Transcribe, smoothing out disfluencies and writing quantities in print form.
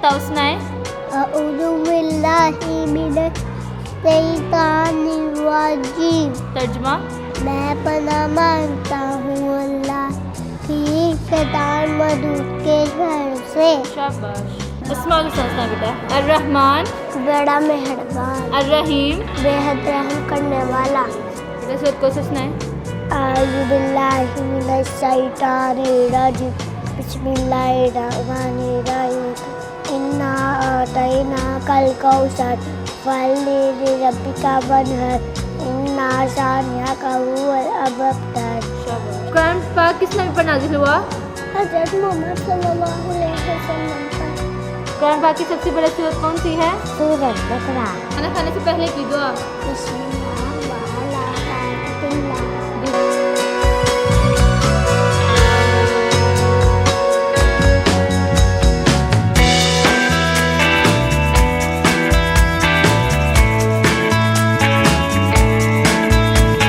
बताओ, सुनाए। अऊज़ु बिल्लाहि मिनश्शैतानिर्रजीम। तर्जुमा। मैं पनाह मांगता हूँ अल्लाह की शैतान मर्दूद के शर से। शाबाश। अस्माउल हुस्ना सुना बेटा। अर्रहमान, बड़ा मेहरबान, अर्रहीम, बेहद रहम करने वाला। बेटा सूरत कौसर सुनाए। अऊज़ु बिल्लाहि मिनश्शैतानिर्रजीम। बिस्मिल्लाहिर्रहमानिर्रहीम। इन्ना अतैनाकल कौसर फसल्लि लिरब्बिका वन्हर। इन्ना शानिअका हुवल अबतर। कुरान पाक किस नबी पर नाजिल हुआ? हज़रत मोहम्मद सल्लल्लाहु अलैहि वसल्लम पर। कुरान पाक की सबसे बड़ी सूरत कौन सी है? सूरत बकरा। खाना खाने से पहले की दुआ। बिस्मिल्लाह।